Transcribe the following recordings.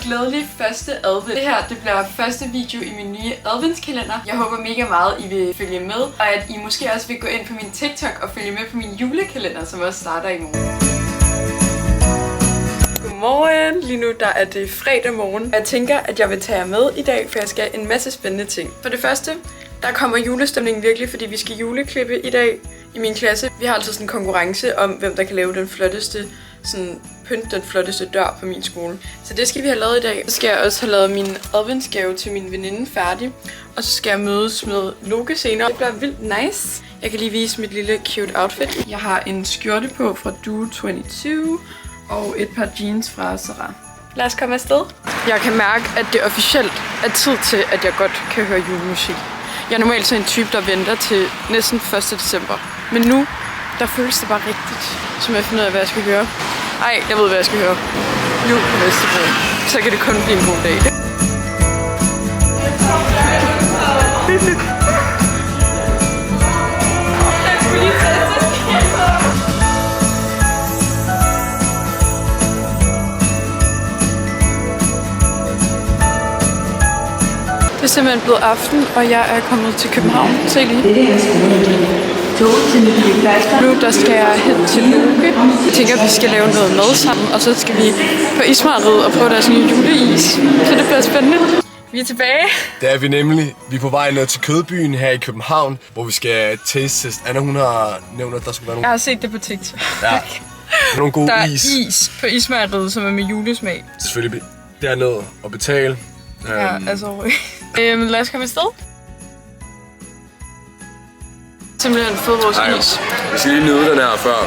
glædelig første advent. Det her, det bliver første video i min nye adventskalender. Jeg håber mega meget, I vil følge med, og at I måske også vil gå ind på min TikTok og følge med på min julekalender, som også starter i morgen. Godmorgen! Lige nu der er det fredag morgen. Jeg tænker, at jeg vil tage jer med i dag, for jeg skal en masse spændende ting. For det første, der kommer julestemningen virkelig, fordi vi skal juleklippe i dag i min klasse. Vi har altså sådan en konkurrence om, hvem der kan lave den flotteste den flotteste dør på min skole. Så det skal vi have lavet i dag. Så skal jeg også have lavet min adventsgave til min veninde færdig. Og så skal jeg mødes med Loke senere. Det bliver vildt nice. Jeg kan lige vise mit lille cute outfit. Jeg har en skjorte på fra Duo 22 og et par jeans fra Zara. Lad os komme afsted. Jeg kan mærke, at det officielt er tid til, at jeg godt kan høre julemusik. Jeg er normalt sådan en type, der venter til næsten 1. december. Men nu, der føles det bare rigtigt, som jeg finder ud af, hvad jeg skal høre. Ej, jeg ved, hvad jeg skal høre. Jul på Vesterbro. Så kan det kun blive en god dag. Det er simpelthen blevet aften, og jeg er kommet til København. Se lige. Nu der skal jeg hen til Loke. Jeg tænker, at vi skal lave noget mad sammen, og så skal vi på Ismariet og prøve deres nye juleis. Så det bliver spændende. Vi er tilbage. Det er vi nemlig. Vi er på vej ned til Kødbyen her i København, hvor vi skal taste test. Anna, hun har nævnt, at der skulle være nogle... Jeg har set det på TikTok. Ja. Nogle gode is. Der er is på Ismariet, som er med julesmag. Selvfølgelig dernede og betale. Ja, altså... lad os komme afsted. Simpelthen fået vores is. Vi skal lige nyde den her før.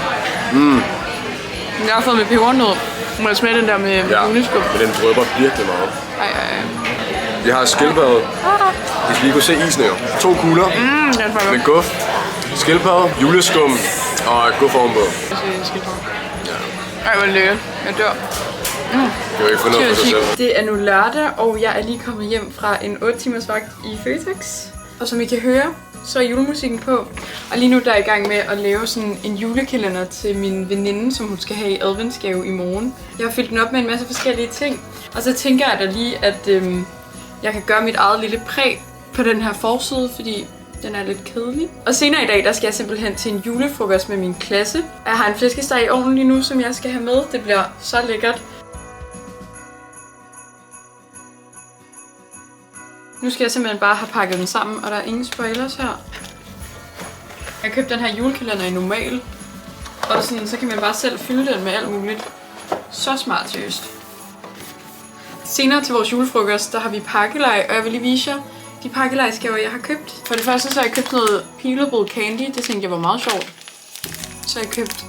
Jeg har fået med pebernød. Må jeg smage den der med juleskum? Men den drøber virkelig meget. Ej. Vi har skildpadde. Vi skal lige kunne se isen jo. 2 kugler med guf, skildpadde, juleskum og guf ovenpå. Ej, hvor lækkert. Jeg dør. Det kan jo ikke få noget for sig selv. Det er nu lørdag, og jeg er lige kommet hjem fra en 8 timers vagt i Føtex. Og som I kan høre, så er julemusikken på. Og lige nu der er jeg i gang med at lave sådan en julekalender til min veninde, som hun skal have i adventsgave i morgen. Jeg har fyldt den op med en masse forskellige ting. Og så tænker jeg da lige, at jeg kan gøre mit eget lille præg på den her forside, fordi den er lidt kedelig. Og senere i dag, der skal jeg simpelthen til en julefrokost med min klasse. Jeg har en flæskesteg i ovnen lige nu, som jeg skal have med. Det bliver så lækkert. Nu skal jeg simpelthen bare have pakket den sammen, og der er ingen spoilers her. Jeg købte den her julekalender i normal, og sådan, så kan man bare selv fylde den med alt muligt. Så smart, seriøst. Senere til vores julefrokost, der har vi pakkelej, og jeg vil lige vise jer de pakkelejsgaver, jeg har købt. For det første så har jeg købt noget peelable candy, det tænkte jeg var meget sjovt. Så har jeg købt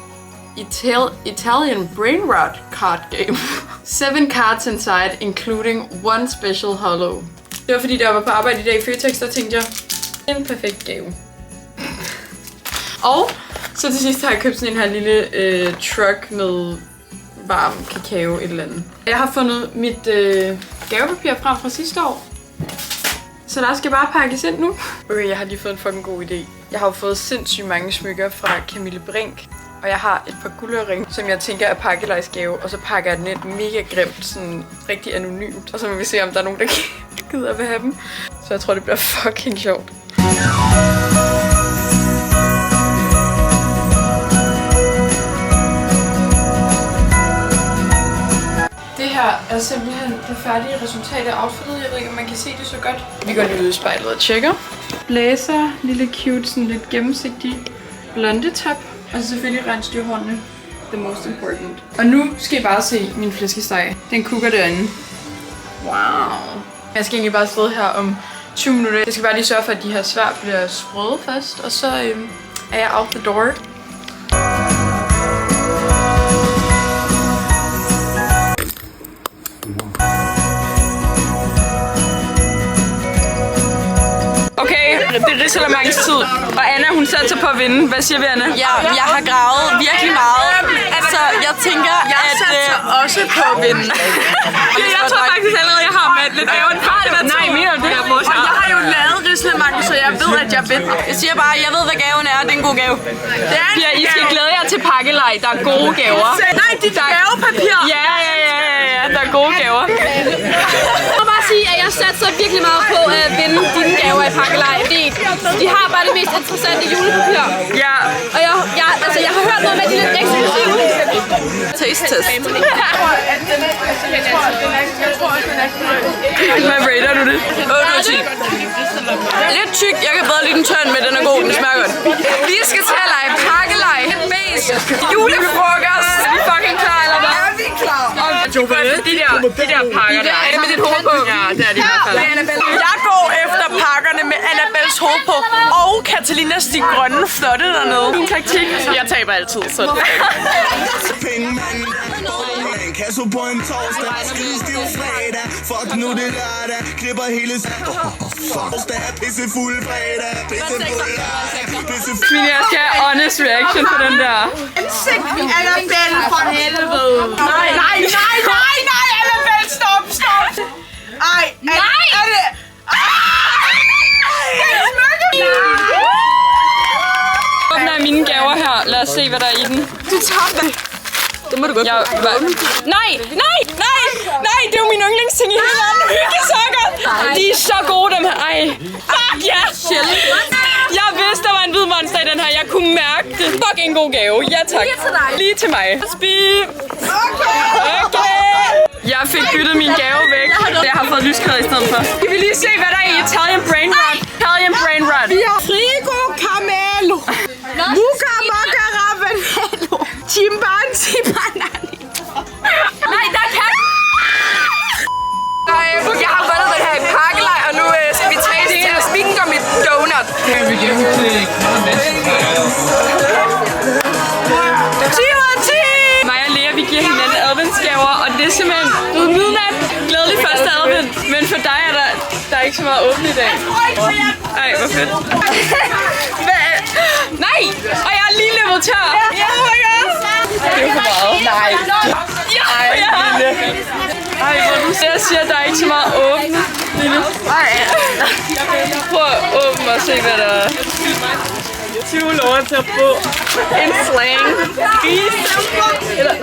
Italian Brain Rot card game. 7 cards inside, including 1 special hollow. Det var fordi, da jeg var på arbejde i dag i Føtex, der tænkte jeg, en perfekt gave. Og så til sidst har jeg købt sådan en her lille truck med varm kakao et eller andet. Jeg har fundet mit gavepapir frem fra sidste år. Så der skal bare pakkes ind nu. Okay, jeg har lige fået en fucking god idé. Jeg har jo fået sindssygt mange smykker fra Camille Brink. Og jeg har et par guldøring, som jeg tænker er pakkelejsgave. Og så pakker jeg den ind mega grimt, sådan rigtig anonymt. Og så må vi se, om der er nogen, der gider vil have dem. Så jeg tror, det bliver fucking sjovt. Det her er simpelthen det færdige resultat af outfitet. Jeg ved ikke, om man kan se det så godt. Vi går lige ud i spejlet og tjekker. Blæser, lille cute, sådan lidt gennemsigtig blondetop. Og så selvfølgelig rensdyrhårene. The most important. Og nu skal I bare se min flæskesteg. Den kukker derinde. Wow. Jeg skal egentlig bare sidde her om 20 minutter. Jeg skal bare lige sørge for, at de her svær bliver sprøde først. Og så er jeg out the door. Okay, det er Ridsalermangs tid. Og Anna, hun satser på at vinde. Hvad siger vi, Anna? Ja, jeg har gravet virkelig meget. Så jeg tænker, at... Jeg satser også på at vinde. Jeg tror faktisk allerede, jeg har med lidt gaven. Nej, mener du det? Og jeg har jo lavet Ridsalermang, så jeg ved, at jeg vinder. Jeg siger bare, jeg ved, hvad gaven er. Det er en god gave. Ja, I skal glæde jer til pakkelej. Der er gode gaver. Nej, dit gavepapir. Ja. der er gode gaver. Jeg må bare sige, at jeg satser virkelig meget på at vinde dine gaver i pakkelej. Fordi de har bare det mest interessante julepapir. Ja. Og jeg har hørt noget med de lidt eksklusive. Taste test. Hvad rater du det? 8 ud af 10. Lidt tyk. Jeg kan bedre lide den tynd, men den er god. Den smager godt. Vi skal til at lege pakkelej. Mest julefrokost. Er vi fucking klar, eller hvad? Ja, vi er klar. De der pakker der. Er det med dit hoved på? Ja, det er de i hvert fald. Jeg går efter pakkerne med Annabelles hoved på og Catalinas de grønne flotte dernede. Min taktik. Jeg taber altid, så Kasso på en torsdag, skridestiv fredag. Fuck nu det lørdag, klipper hele torsdag. Pissefuld fredag, pissefuld lørdag, pissefuld. Men jeg skal have honest reaction på den der. Annabelle for helvede. Nej, Annabelle, stop. Ej, nej. Åbner jeg mine gaver her. Lad os se, hvad der er i den. Du tager det. Det må du godt. Nej, det er jo min yndlingsting i hele verden. Hyggesokker. De er så gode, dem her. Ej, fuck ja. Jeg vidste, der var en hvid monster i den her. Jeg kunne mærke det. Fucking god gave. Ja, tak. Lige til mig. Spip. Okay. Jeg fik byttet min gave væk. Jeg har fået lyskræd i stedet for. Skal vi lige se, hvad der er i Italian Brain Rot? Vi har Frigo Camelo. Muka Maka Ravanello. Chimpanzee Banani. Nej, der kan... Jeg har fundet den her i pakkelej, og nu skal vi tage det til at sminke om et donut. 10 ud af 10! Mig og Lea, vi giver hinanden adventsgaver, og det er simpelthen ved midnat. Glædelig første advent. Men for dig er der er ikke så meget åbent i dag. Ej, hvor fedt. Nej! Og jeg er lige løbet tør. Oh my god! Det er for meget. Nej. Ej, hvor du siger, at der er ikke så meget åbent. Prøv at åbne og se, hvad der er. 20 lov til at få en slang.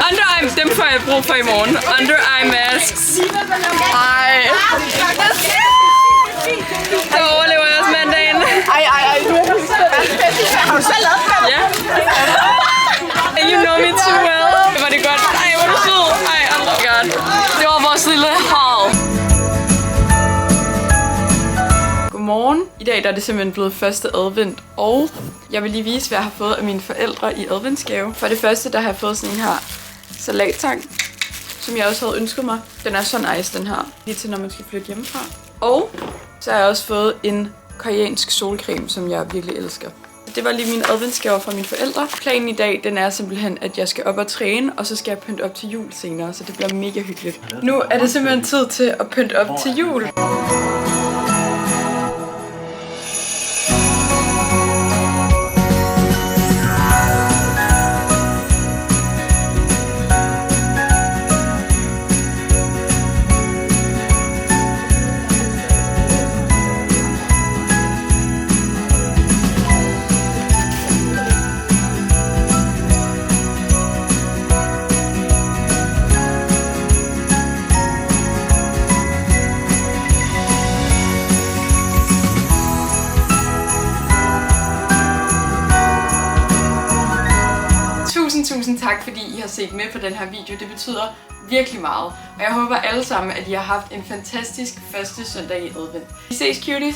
Under-eye, dem får jeg brug for i morgen. Under-eye masks. Ej. Så overlever jeg også mandagen. Ej. Har du selv lavet det? Ja. You know me too well. Var det godt? Ej, hvor er du sød. Ej, oh my god. Det var vores lille haul. Godmorgen. I dag der er det simpelthen blevet første advent, og jeg vil lige vise, hvad jeg har fået af mine forældre i adventsgave. For det første, der har jeg fået sådan en her salattang, som jeg også havde ønsket mig. Den er så nice, den her. Lige til, når man skal flytte hjemmefra. Og så har jeg også fået en koreansk solcreme, som jeg virkelig elsker. Det var lige mine adventsgaver fra mine forældre. Planen i dag, den er simpelthen, at jeg skal op og træne, og så skal jeg pynte op til jul senere, så det bliver mega hyggeligt. Nu er det simpelthen tid til at pynte op til jul. Tusind tak, fordi I har set med på den her video. Det betyder virkelig meget. Og jeg håber alle sammen, at I har haft en fantastisk første søndag i advent. Vi ses, cuties!